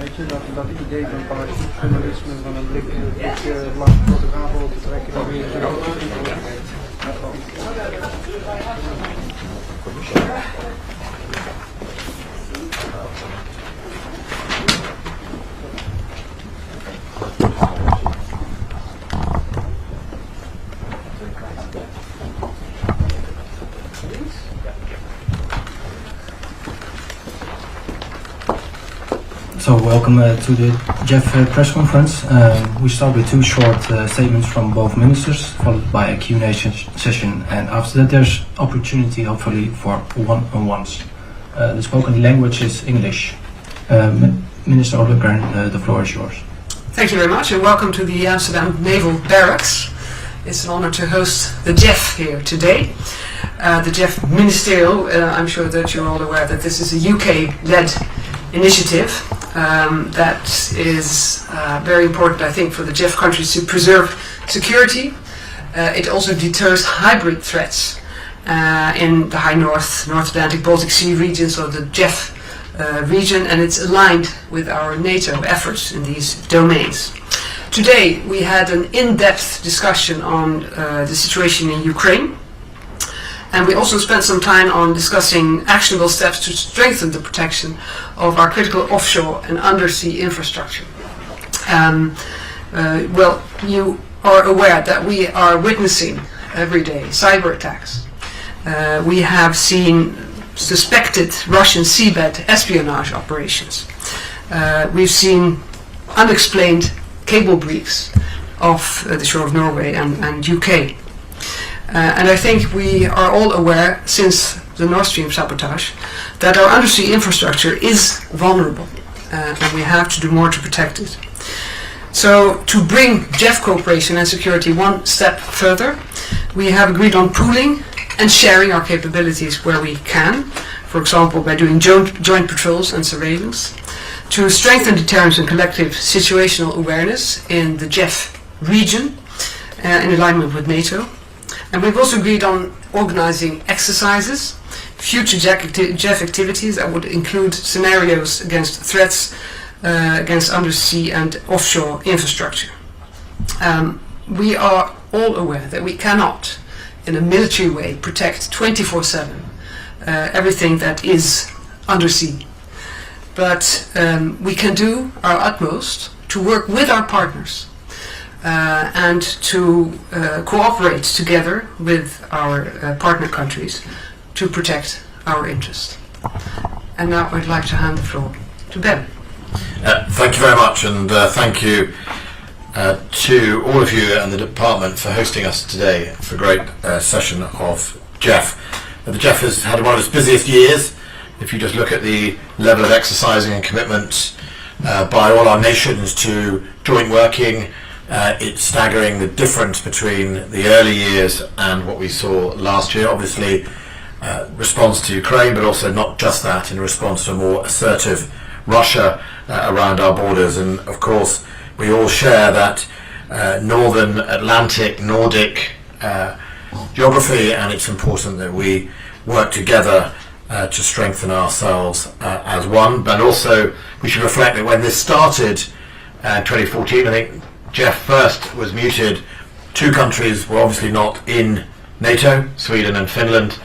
Weet je, dat idee van fanatiek journalisme, van een blik langs de fotografen op te trekken, dan weer zo. So welcome to the JEF press conference. We start with two short statements from both ministers, followed by a Q&A session, and after that there's opportunity hopefully for one-on-ones. The spoken language is English. Minister Ollengren, the floor is yours. Thank you very much, and welcome to the Amsterdam Naval Barracks. It's an honor to host the JEF here today. The JEF Ministerial, I'm sure that you're all aware that this is a UK-led initiative that is very important, I think, for the JEF countries to preserve security. It also deters hybrid threats in the High North, North Atlantic, Baltic Sea regions, or the JEF region, and it's aligned with our NATO efforts in these domains. Today we had an in-depth discussion on the situation in Ukraine, and we also spent some time on discussing actionable steps to strengthen the protection of our critical offshore and undersea infrastructure. Well, you are aware that we are witnessing every day cyber attacks. We have seen suspected Russian seabed espionage operations. We've seen unexplained cable breaks off the shore of Norway and UK. And I think we are all aware, since the Nord Stream sabotage, that our undersea infrastructure is vulnerable, and we have to do more to protect it. So, to bring JEF cooperation and security one step further, we have agreed on pooling and sharing our capabilities where we can, for example by doing joint patrols and surveillance, to strengthen deterrence and collective situational awareness in the JEF region in alignment with NATO. And we've also agreed on organizing exercises, future JEF activities that would include scenarios against threats against undersea and offshore infrastructure. We are all aware that we cannot, in a military way, protect 24/7 everything that is undersea. But we can do our utmost to work with our partners and to cooperate together with our partner countries to protect our interests. And now I'd like to hand the floor to Ben. Thank you very much, and thank you to all of you and the department for hosting us today for a great session of JEF. The JEF has had one of its busiest years. If you just look at the level of exercising and commitment by all our nations to joint working, it's staggering the difference between the early years and what we saw last year. Obviously, response to Ukraine, but also not just that, in response to a more assertive Russia around our borders. And of course, we all share that Northern Atlantic, Nordic geography, and it's important that we work together to strengthen ourselves as one. But also, we should reflect that when this started in 2014, I think JEF first was muted. Two countries were obviously not in NATO, Sweden and Finland,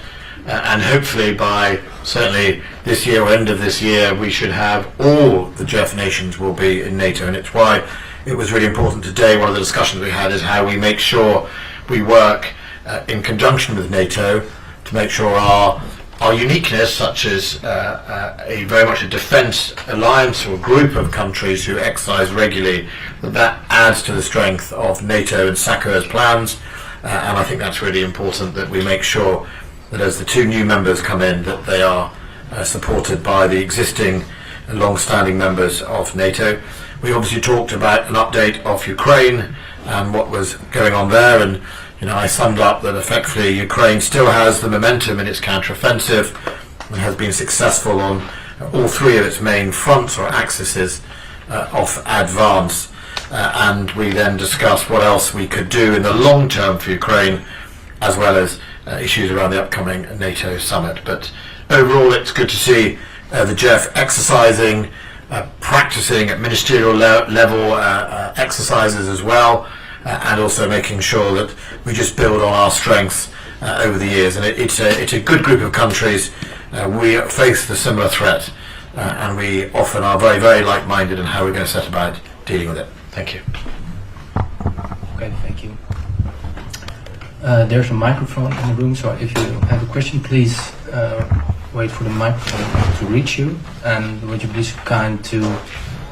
and hopefully by certainly this year or end of this year we should have all the JEF nations will be in NATO. And it's why it was really important today. One of the discussions we had is how we make sure we work in conjunction with NATO to make sure our uniqueness, such as a very much a defence alliance or group of countries who exercise regularly, that adds to the strength of NATO and SACEUR's plans. And I think that's really important, that we make sure that as the two new members come in, that they are supported by the existing long-standing members of NATO. We obviously talked about an update of Ukraine and what was going on there, and I summed up that effectively Ukraine still has the momentum in its counter-offensive and has been successful on all three of its main fronts or axes of advance. And we then discussed what else we could do in the long term for Ukraine, as well as issues around the upcoming NATO summit. But overall, it's good to see the JEF exercising practically practicing at ministerial level exercises as well, and also making sure that we just build on our strengths over the years. And it's a good group of countries. We face the similar threat, and we often are very, very like-minded in how we're going to set about dealing with it. Thank you. Okay, thank you. There's a microphone in the room, so if you have a question, please wait for the microphone to reach you. And would you please kind to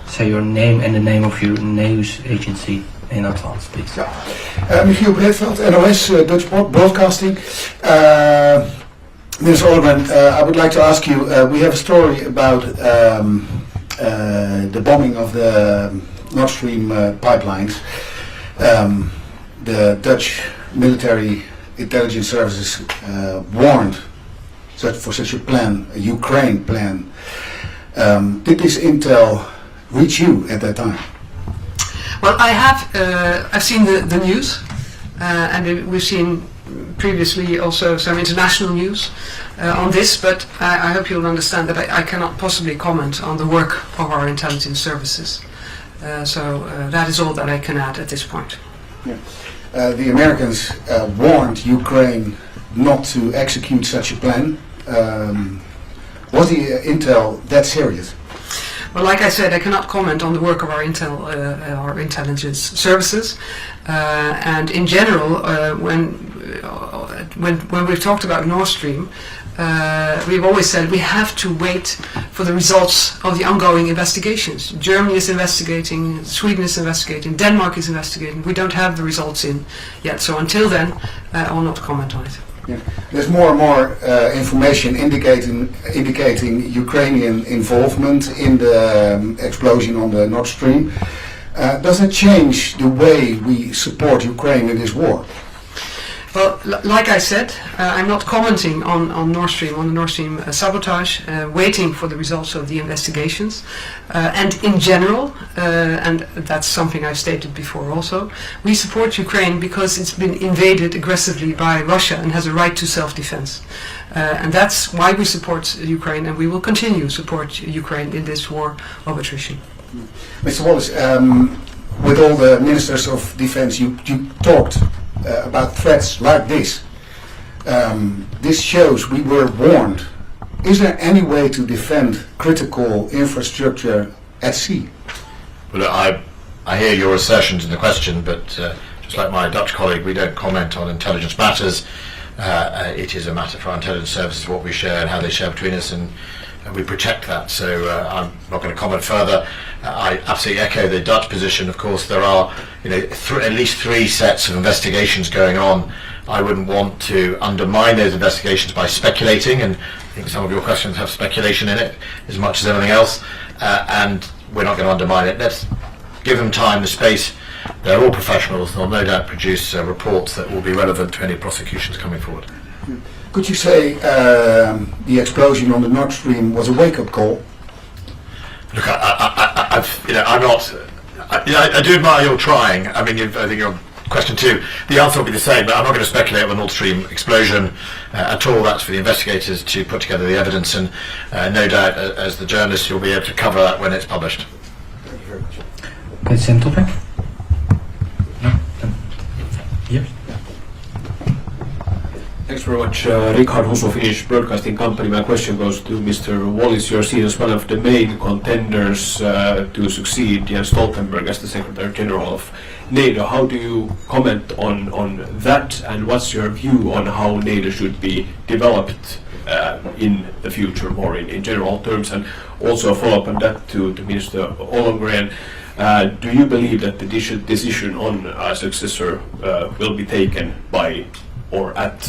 say your name and the name of your news agency in advance, please? Ja. Michiel Breedveld, NOS, Dutch Broadcasting. Ms. Olderman, I would like to ask you, we have a story about the bombing of the Nord Stream pipelines. The Dutch military intelligence services warned for such a plan, a Ukraine plan. Did this intel reach you at that time? Well, I've seen the news, and we've seen previously also some international news on this, but I hope you'll understand that I cannot possibly comment on the work of our intelligence services. So that is all that I can add at this point. Yeah. The Americans warned Ukraine not to execute such a plan. Was the intel that serious? Well, like I said, I cannot comment on the work of our our intelligence services, and in general, when we've talked about Nord Stream, we've always said we have to wait for the results of the ongoing investigations. Germany is investigating, Sweden is investigating, Denmark is investigating. We don't have the results in yet, so until then, I will not comment on it. Yeah. There's more and more information indicating Ukrainian involvement in the explosion on the Nord Stream. Does it change the way we support Ukraine in this war? Well, like I said, I'm not commenting on Nord Stream, on the Nord Stream sabotage, waiting for the results of the investigations. And in general, and that's something I've stated before also, we support Ukraine because it's been invaded aggressively by Russia and has a right to self-defense. And that's why we support Ukraine, and we will continue to support Ukraine in this war of attrition. Mr. Wallace, with all the ministers of defense, you talked about threats like this. This shows we were warned. Is there any way to defend critical infrastructure at sea? Well, I hear your assertions in the question, but just like my Dutch colleague, we don't comment on intelligence matters. It is a matter for our intelligence services, what we share and how they share between us, and we protect that. So I'm not going to comment further. I absolutely echo the Dutch position. Of course, there are at least 3 sets of investigations going on. I wouldn't want to undermine those investigations by speculating, and I think some of your questions have speculation in it as much as anything else, and we're not going to undermine it. Let's give them time, the space. They're all professionals. They'll no doubt produce reports that will be relevant to any prosecutions coming forward. Could you say the explosion on the Nord Stream was a wake-up call? Look, I'm not. I do admire your trying. I mean, I think your question too. The answer will be the same, but I'm not going to speculate on the Nord Stream explosion at all. That's for the investigators to put together the evidence, and no doubt, as the journalist, you'll be able to cover that when it's published. Thank you very much. Okay, same topic. No. Here. Thanks very much. Richard Husso, Finnish Broadcasting Company. My question goes to Mr. Wallis. You're seen as one of the main contenders to succeed Jens Stoltenberg as the Secretary General of NATO. How do you comment on that, and what's your view on how NATO should be developed in the future, more in general terms? And also a follow-up on that to Minister Ollongren. Do you believe that the decision on a successor will be taken by or at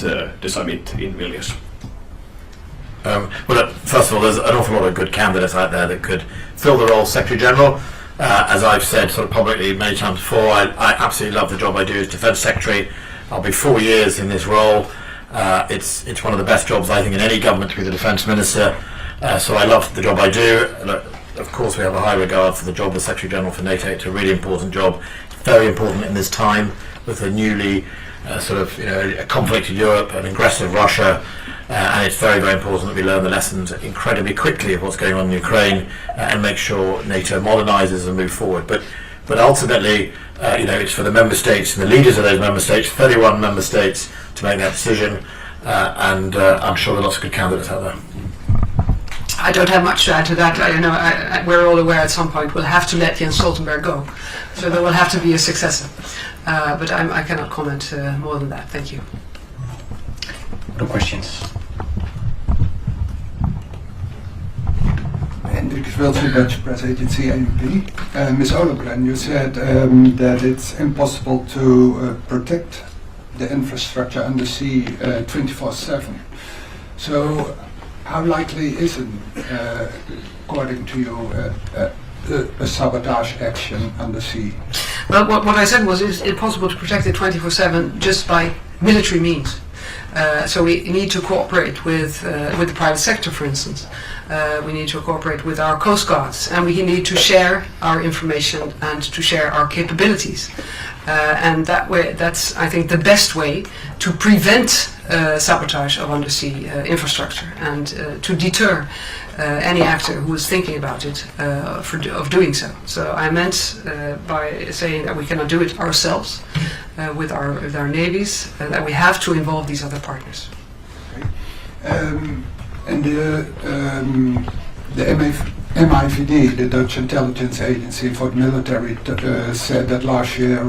the summit in Vilnius? Well, first of all, there's an awful lot of good candidates out there that could fill the role of Secretary General. As I've said sort of publicly many times before, I absolutely love the job I do as Defence Secretary. I'll be 4 years in this role. It's one of the best jobs, I think, in any government to be the Defence Minister. So I love the job I do. Look, of course, we have a high regard for the job of Secretary General for NATO. It's a really important job, very important in this time with a newly a conflict in Europe, an aggressive Russia, and it's very, very important that we learn the lessons incredibly quickly of what's going on in Ukraine and make sure NATO modernises and moves forward. But ultimately, it's for the member states and the leaders of those member states, 31 member states, to make that decision, and I'm sure there are lots of good candidates out there. I don't have much to add to that. We're all aware at some point we'll have to let Jens Stoltenberg go, so there will have to be a successor. But I cannot comment more than that. Thank you. Other questions? Hendrik Wilson, Dutch Press Agency, ANP. Ms. Ollengren, you said that it's impossible to protect the infrastructure undersea 24/7. So, how likely is it, according to you, a sabotage action undersea? Well, what I said was it's impossible to protect it 24/7 just by military means. So we need to cooperate with the private sector, for instance. We need to cooperate with our coast guards, and we need to share our information and to share our capabilities. And that way, that's, I think, the best way to prevent sabotage of undersea infrastructure and to deter any actor who is thinking about it of doing so. So I meant by saying that we cannot do it ourselves with our navies, that we have to involve these other partners. Okay. And the MIVD, the Dutch intelligence agency for the military, said that last year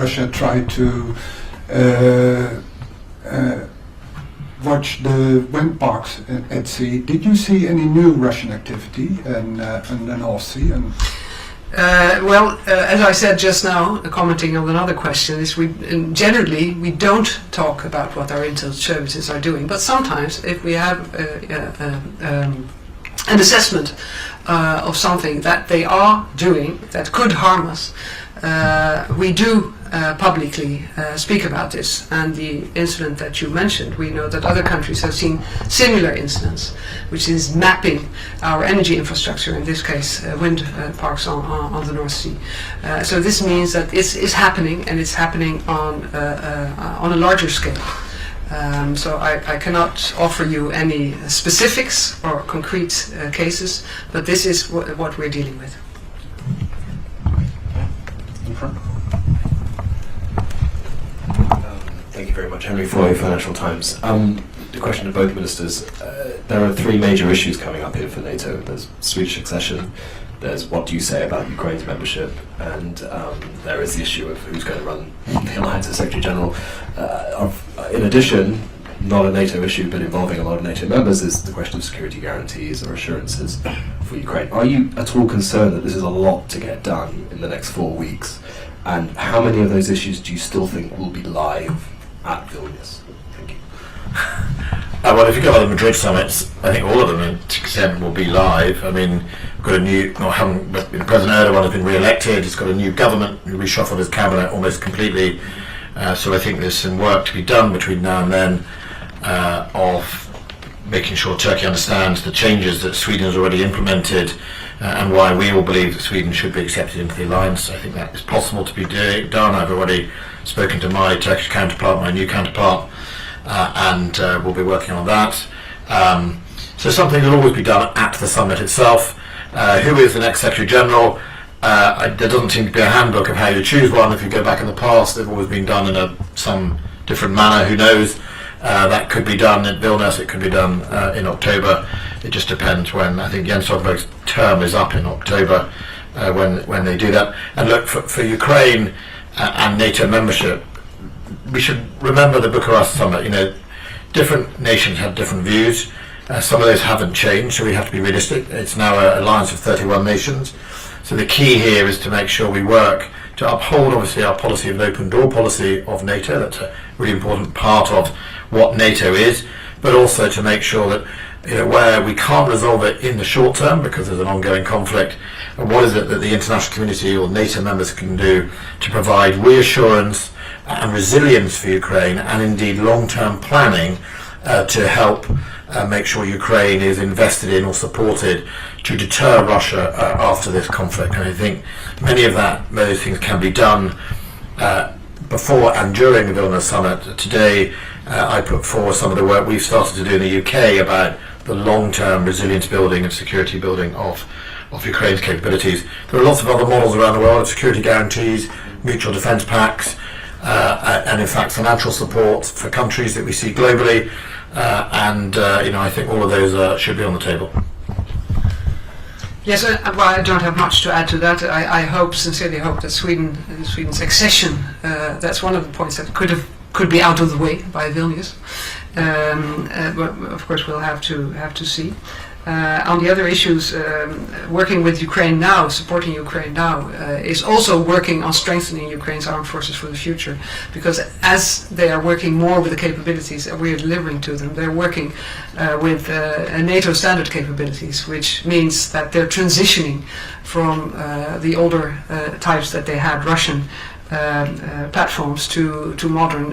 Russia tried to watch the wind parks at sea. Did you see any new Russian activity in the North Sea? As I said just now, commenting on another question, is generally we don't talk about what our intel services are doing, but sometimes if we have an assessment of something that they are doing that could harm us, we do publicly speak about this. And the incident that you mentioned, we know that other countries have seen similar incidents, which is mapping our energy infrastructure, in this case wind parks on the North Sea. So this means that it's happening, and it's happening on a larger scale. So I cannot offer you any specifics or concrete cases, but this is what we're dealing with. In front. Thank you very much. Henry Foy, Financial Times. The question to both ministers. There are three major issues coming up here for NATO. There's Swedish accession, there's what do you say about Ukraine's membership, and there is the issue of who's going to run the alliance as Secretary General. In addition, not a NATO issue, but involving a lot of NATO members, is the question of security guarantees or assurances for Ukraine. Are you at all concerned that this is a lot to get done in the next 4 weeks? And how many of those issues do you still think will be live at Vilnius? Thank you. Well, if you go by the Madrid summits, I think all of them, to an extent, will be live. I mean, we've got a new, President Erdogan has been re-elected, he's got a new government, he reshuffled his cabinet almost completely. So I think there's some work to be done between now and then of making sure Turkey understands the changes that Sweden has already implemented and why we all believe that Sweden should be accepted into the alliance. I think that is possible to be done. I've already spoken to my Turkish counterpart, my new counterpart, and we'll be working on that. So something will always be done at the summit itself. Who is the next Secretary General? There doesn't seem to be a handbook of how you choose one. If you go back in the past, they've always been done in some different manner. Who knows? That could be done in Vilnius, it could be done in October. It just depends when. I think Jens Stoltenberg's term is up in October when they do that. And look, for Ukraine and NATO membership, we should remember the Bucharest summit. You know, different nations have different views. Some of those haven't changed, so we have to be realistic. It's now an alliance of 31 nations. So the key here is to make sure we work to uphold, obviously, our policy of an open door policy of NATO. That's a really important part of what NATO is, but also to make sure that, you know, where we can't resolve it in the short term because there's an ongoing conflict, what is it that the international community or NATO members can do to provide reassurance and resilience for Ukraine, and indeed long-term planning to help make sure Ukraine is invested in or supported to deter Russia after this conflict. And I think many of those things can be done before and during the Vilnius summit. Today I put forward some of the work we've started to do in the UK about the long-term resilience building and security building of Ukraine's capabilities. There are lots of other models around the world, security guarantees, mutual defence pacts, and in fact financial support for countries that we see globally. I think all of those should be on the table. Yes, well, I don't have much to add to that. I sincerely hope that Sweden's accession, that's one of the points that could be out of the way by Vilnius. But of course, we'll have to see. On the other issues, working with Ukraine now, supporting Ukraine now, is also working on strengthening Ukraine's armed forces for the future. Because as they are working more with the capabilities that we are delivering to them, they're working with NATO standard capabilities, which means that they're transitioning from the older types that they had, Russian platforms, to modern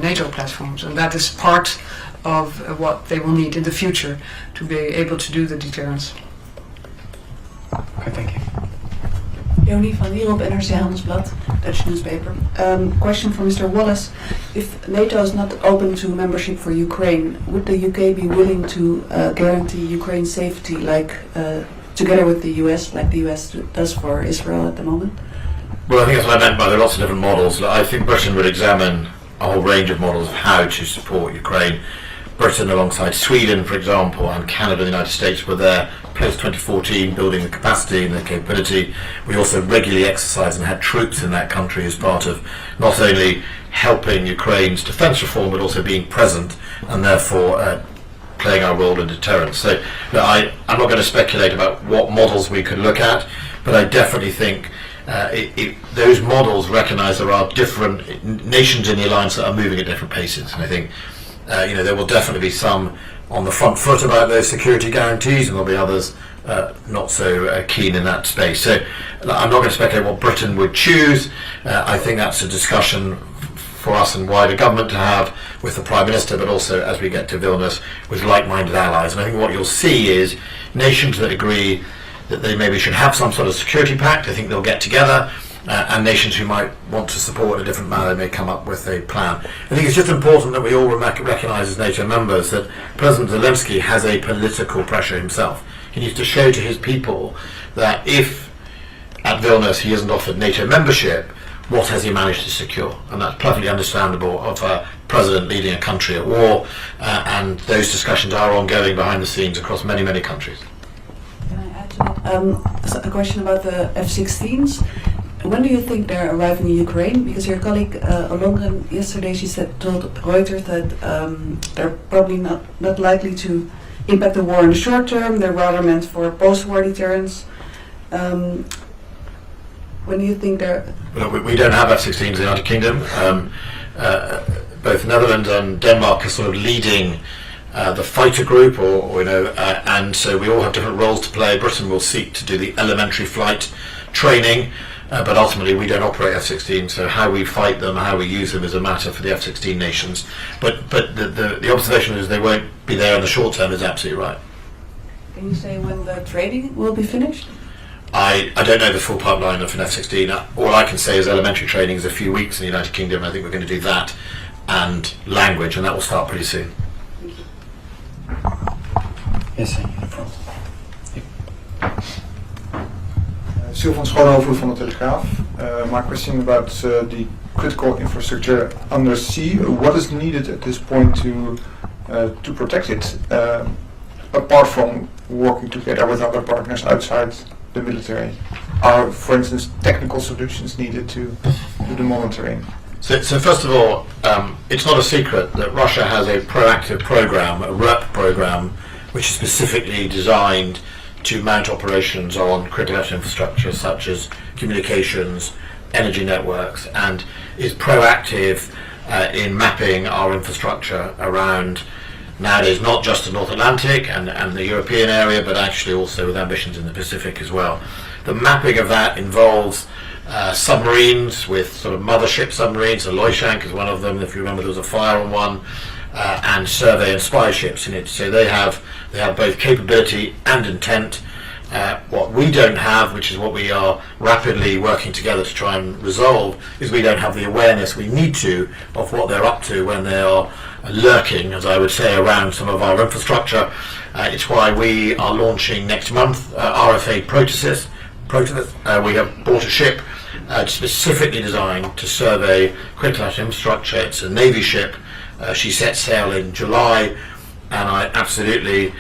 NATO platforms. And that is part of what they will need in the future to be able to do the deterrence. Okay, thank you. Leonie van Wierop, NRC Handelsblad, Dutch newspaper. Question for Mr. Wallace. If NATO is not open to membership for Ukraine, would the UK be willing to guarantee Ukraine's safety, together with the US, like the US does for Israel at the moment? Well, I think that's what I meant by there are lots of different models. I think Britain would examine a whole range of models of how to support Ukraine. Britain, alongside Sweden, for example, and Canada and the United States, were there post-2014 building the capacity and the capability. We also regularly exercised and had troops in that country as part of not only helping Ukraine's defence reform, but also being present and therefore playing our role in deterrence. So I'm not going to speculate about what models we could look at, but I definitely think those models recognise there are different nations in the alliance that are moving at different paces. And I think there will definitely be some on the front foot about those security guarantees, and there'll be others not so keen in that space. So I'm not going to speculate what Britain would choose. I think that's a discussion for us and wider government to have with the Prime Minister, but also as we get to Vilnius with like-minded allies. And I think what you'll see is nations that agree that they maybe should have some sort of security pact. I think they'll get together. And nations who might want to support in a different manner may come up with a plan. I think it's just important that we all recognise as NATO members that President Zelensky has a political pressure himself. He needs to show to his people that if at Vilnius he isn't offered NATO membership, what has he managed to secure? And that's perfectly understandable of a president leading a country at war, and those discussions are ongoing behind the scenes across many, many countries. Can I add to that? A question about the F-16s. When do you think they're arriving in Ukraine? Because your colleague Olongren yesterday, told Reuters that they're probably not likely to impact the war in the short term. They're rather meant for post-war deterrence. When do you think they're? Well, we don't have F-16s in the United Kingdom. Both Netherlands and Denmark are sort of leading the fighter group, and so we all have different roles to play. Britain will seek to do the elementary flight training. But ultimately we don't operate F-16, so how we fight them, how we use them is a matter for the F-16 nations. But the observation is they won't be there in the short term is absolutely right. Can you say when the training will be finished? I don't know the full pipeline of an F-16. All I can say is elementary training is a few weeks in the United Kingdom. I think we're going to do that and language, and that will start pretty soon. Thank you. Yes, Sylvan Schoonhoven van de Telegraaf. My question about the critical infrastructure under sea. What is needed at this point to protect it, apart from working together with other partners outside the military? Are, for instance, technical solutions needed to do the monitoring? So first of all, it's not a secret that Russia has a proactive program, a REP program, which is specifically designed to mount operations on critical infrastructure such as communications, energy networks, and is proactive in mapping our infrastructure around nowadays not just the North Atlantic and the European area, but actually also with ambitions in the Pacific as well. The mapping of that involves submarines with sort of mothership submarines. The Loishank is one of them. If you remember, there was a fire on one. and survey and spy ships in it. So they have both capability and intent. What we don't have, which is what we are rapidly working together to try and resolve, is we don't have the awareness we need to of what they're up to when they are lurking, as I would say, around some of our infrastructure. It's why we are launching next month RFA Proteus. We have bought a ship specifically designed to survey critical infrastructure. It's a Navy ship. She sets sail in July, and I absolutely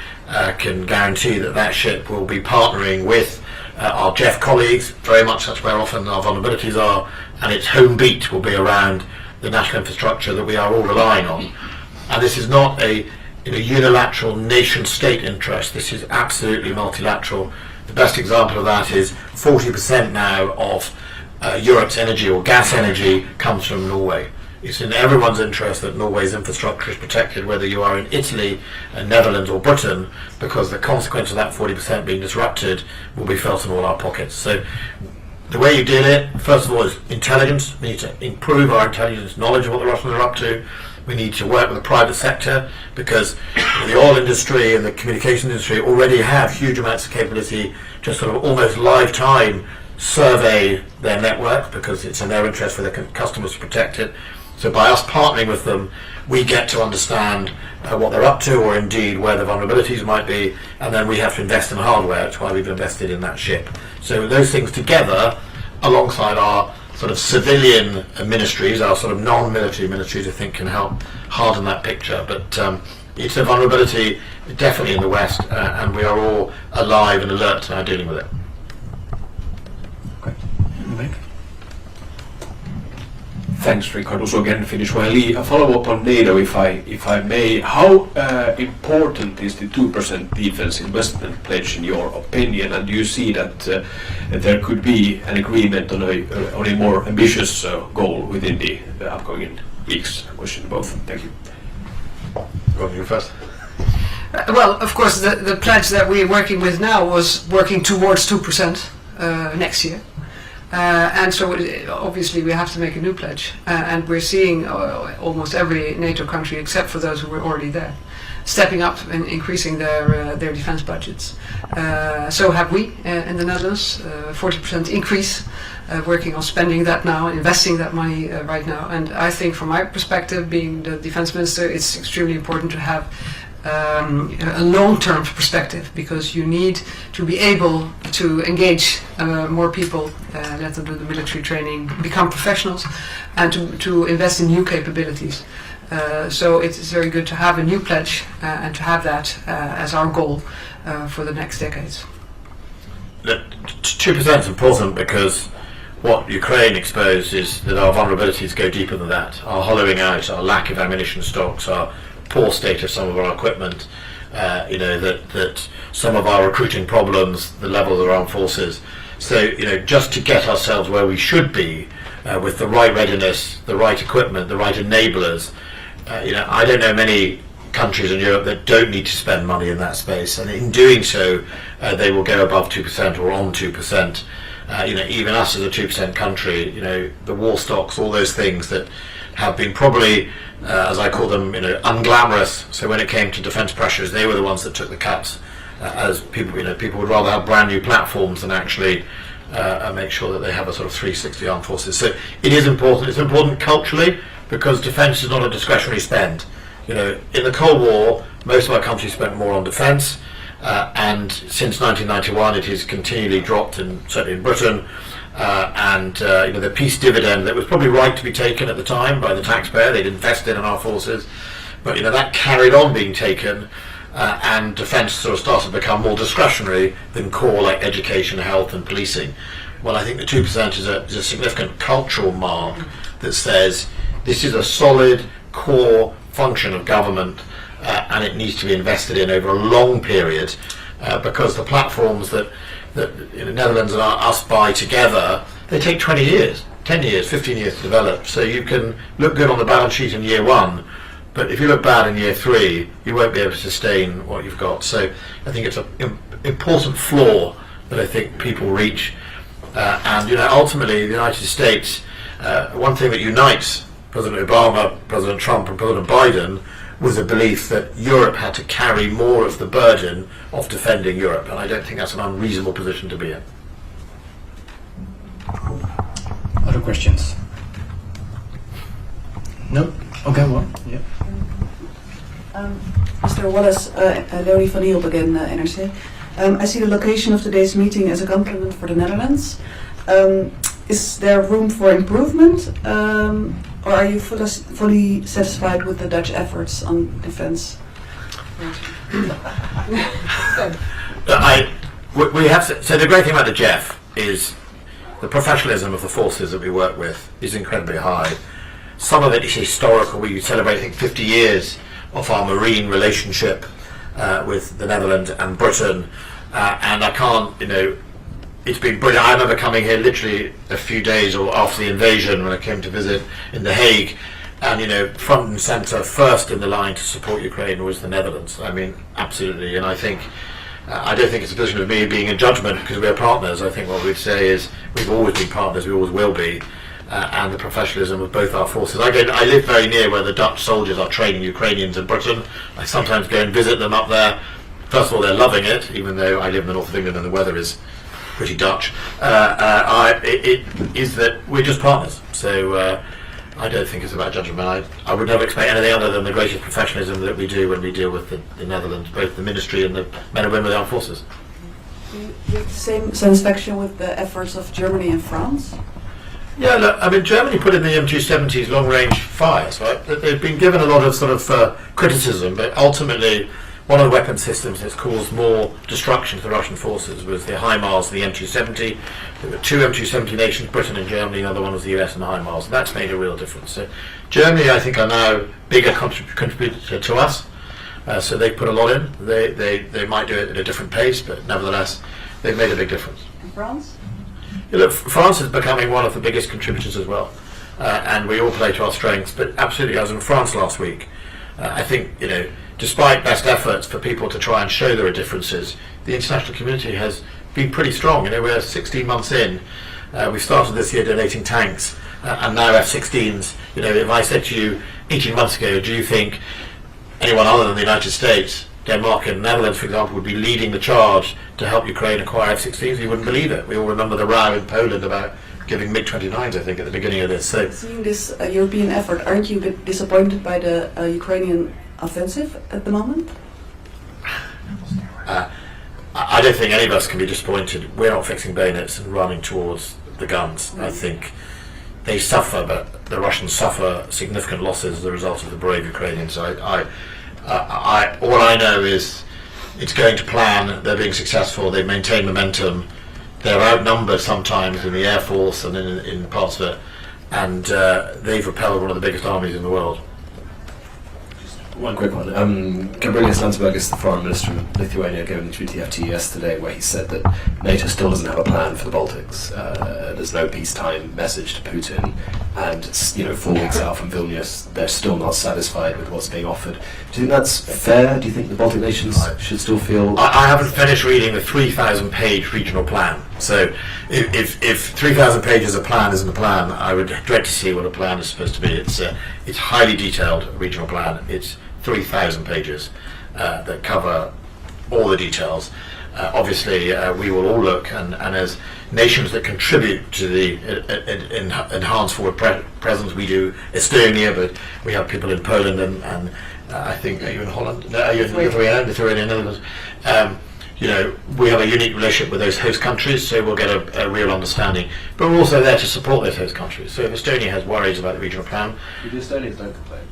can guarantee that that ship will be partnering with our Jeff colleagues, very much that's where often our vulnerabilities are, and its home beat will be around the national infrastructure that we are all relying on. And this is not a unilateral nation-state interest. This is absolutely multilateral. The best example of that is 40% now of Europe's energy or gas energy comes from Norway. It's in everyone's interest that Norway's infrastructure is protected, whether you are in Italy, Netherlands or Britain, because the consequence of that 40% being disrupted will be felt in all our pockets. So the way you deal it, first of all, is intelligence. We need to improve our intelligence knowledge of what the Russians are up to. We need to work with the private sector, because the oil industry and the communications industry already have huge amounts of capability to sort of almost live time survey their network, because it's in their interest for their customers to protect it. So by us partnering with them, we get to understand what they're up to, or indeed where the vulnerabilities might be, and then we have to invest in hardware. That's why we've invested in that ship. So those things together, alongside our sort of civilian ministries, our sort of non-military ministries, I think can help harden that picture. But it's a vulnerability definitely in the West, and we are all alive and alert now dealing with it. Okay. Nick? Thanks, Ricardo. So again, Finnish Lee. A follow-up on NATO, if I may. How important is the 2% defense investment pledge in your opinion, and do you see that there could be an agreement on a more ambitious goal within the upcoming weeks? Question to both. Thank you. Go on, you first. Well, of course, the pledge that we're working with now was working towards 2% next year. And so obviously we have to make a new pledge, and we're seeing almost every NATO country, except for those who were already there, stepping up and increasing their defense budgets. So have we in the Netherlands, 40% increase, working on spending that now, investing that money right now. And I think from my perspective, being the defense minister, it's extremely important to have a long-term perspective, because you need to be able to engage more people, let them do the military training, become professionals, and to invest in new capabilities. So it's very good to have a new pledge and to have that as our goal for the next decades. 2% is important because what Ukraine exposed is that our vulnerabilities go deeper than that. Our hollowing out, our lack of ammunition stocks, our poor state of some of our equipment, that some of our recruiting problems, the level of the armed forces. So, just to get ourselves where we should be, with the right readiness, the right equipment, the right enablers, I don't know many countries in Europe that don't need to spend money in that space, and in doing so, they will go above 2% or on 2%. Even us as a 2% country, the war stocks, all those things that have been probably, as I call them, unglamorous. So when it came to defence pressures, they were the ones that took the cuts. As people, people would rather have brand new platforms than actually make sure that they have a sort of 360 armed forces. So it is important. It's important culturally, because defence is not a discretionary spend. In the Cold War, most of our countries spent more on defence, and since 1991, it has continually dropped, certainly in Britain. The peace dividend that was probably right to be taken at the time by the taxpayer, they'd invested in our forces, but that carried on being taken, and defence sort of started to become more discretionary than core, like education, health and policing. Well, I think the 2% is a significant cultural mark that says this is a solid core function of government, and it needs to be invested in over a long period, because the platforms that the Netherlands and us buy together, they take 20 years, 10 years, 15 years to develop. So you can look good on the balance sheet in year one, but if you look bad in year three, you won't be able to sustain what you've got. So I think it's an important flaw that I think people reach. Ultimately, the United States, one thing that unites President Obama, President Trump and President Biden was a belief that Europe had to carry more of the burden of defending Europe, and I don't think that's an unreasonable position to be in. Other questions? No? Okay, well, yeah. Mr. Wallace, Leonie van Hielp again, NRC. I see the location of today's meeting as a compliment for the Netherlands. Is there room for improvement, or are you fully satisfied with the Dutch efforts on defence? We have to, so the great thing about the JEF is the professionalism of the forces that we work with is incredibly high. Some of it is historical. We celebrate, I think, 50 years of our marine relationship with the Netherlands and Britain, and I can't, it's been brilliant. I remember coming here literally a few days or after the invasion when I came to visit in The Hague, and front and centre, first in the line to support Ukraine was the Netherlands. I mean, absolutely. And I think I don't think it's a position of me being in judgment because we're partners. I think what we'd say is we've always been partners, we always will be, and the professionalism of both our forces. I live very near where the Dutch soldiers are training Ukrainians in Britain. I sometimes go and visit them up there. First of all, they're loving it, even though I live in the north of England and the weather is pretty Dutch. It is that we're just partners. So I don't think it's about judgment. I would never expect anything other than the greatest professionalism that we do when we deal with the Netherlands, both the ministry and the men and women of the armed forces. Do you have the same satisfaction with the efforts of Germany and France? Yeah, look, I mean, Germany put in the M270s long-range fires, right? They've been given a lot of sort of criticism, but ultimately one of the weapon systems that's caused more destruction to the Russian forces was the HIMARS and the M270. There were two M270 nations, Britain and Germany, the other one was the US and the HIMARS. That's made a real difference. So Germany, I think, are now bigger contributor to us, so they've put a lot in. They might do it at a different pace, but nevertheless, they've made a big difference. And France? Yeah, look, France is becoming one of the biggest contributors as well, and we all play to our strengths, but absolutely, I was in France last week. I think, despite best efforts for people to try and show there are differences, the international community has been pretty strong. We're 16 months in. We started this year donating tanks, and now F-16s. If I said to you 18 months ago, do you think anyone other than the United States, Denmark and Netherlands, for example, would be leading the charge to help Ukraine acquire F-16s? You wouldn't believe it. We all remember the row in Poland about giving MiG-29s, I think, at the beginning of this. So, seeing this European effort, aren't you a bit disappointed by the Ukrainian offensive at the moment? I don't think any of us can be disappointed. We're not fixing bayonets and running towards the guns. I think they suffer, but the Russians suffer significant losses as a result of the brave Ukrainians. All I know is it's going to plan. They're being successful. They maintain momentum. They're outnumbered sometimes in the air force and in parts of it, and they've repelled one of the biggest armies in the world. One quick one. Gabrielius Landsbergis, the foreign minister of Lithuania, gave an interview to the FT yesterday where he said that NATO still doesn't have a plan for the Baltics. There's no peacetime message to Putin, and 4 weeks out from Vilnius, they're still not satisfied with what's being offered. Do you think that's fair? Do you think the Baltic nations should still feel... I haven't finished reading the 3,000-page regional plan. So if 3,000 pages of plan isn't a plan, I would dread to see what a plan is supposed to be. It's highly detailed regional plan. It's 3,000 pages that cover all the details. Obviously, we will all look, and as nations that contribute to the enhanced forward presence, we do Estonia, but we have people in Poland and I think, are you in Holland? No, are you in Lithuania, Netherlands? We have a unique relationship with those host countries, so we'll get a real understanding. But we're also there to support those host countries. So if Estonia has worries about the regional plan... The Estonians don't complain.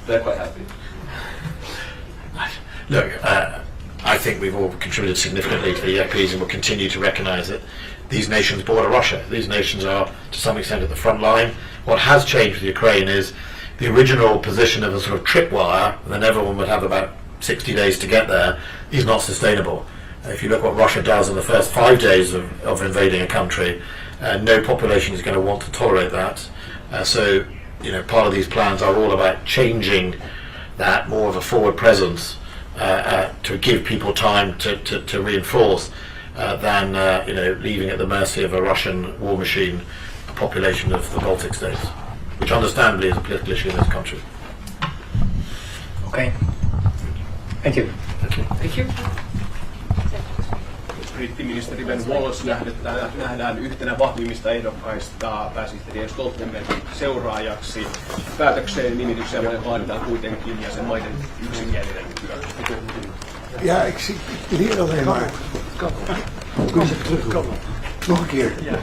They're quite happy. Look, I think we've all contributed significantly to the EPs and will continue to recognise that these nations border Russia. These nations are, to some extent, at the front line. What has changed with Ukraine is the original position of a sort of tripwire, and then everyone would have about 60 days to get there, is not sustainable. If you look what Russia does in the first 5 days of invading a country, no population is going to want to tolerate that. So part of these plans are all about changing that, more of a forward presence to give people time to reinforce than leaving at the mercy of a Russian war machine a population of the Baltic states, which understandably is a political issue in this country. Okay. Thank you. Thank you. Brittiministeri Ben Wallace nähdään yhtenä vahvimmista ehdokkaista pääsihteeri Stoltenbergin seuraajaksi. Päätökseen nimityksiä vaaditaan kuitenkin jäsenmaiden yksimielinen työ. Ja, ik zie hier alleen maar. Kom eens terug. Nog een keer. Ja.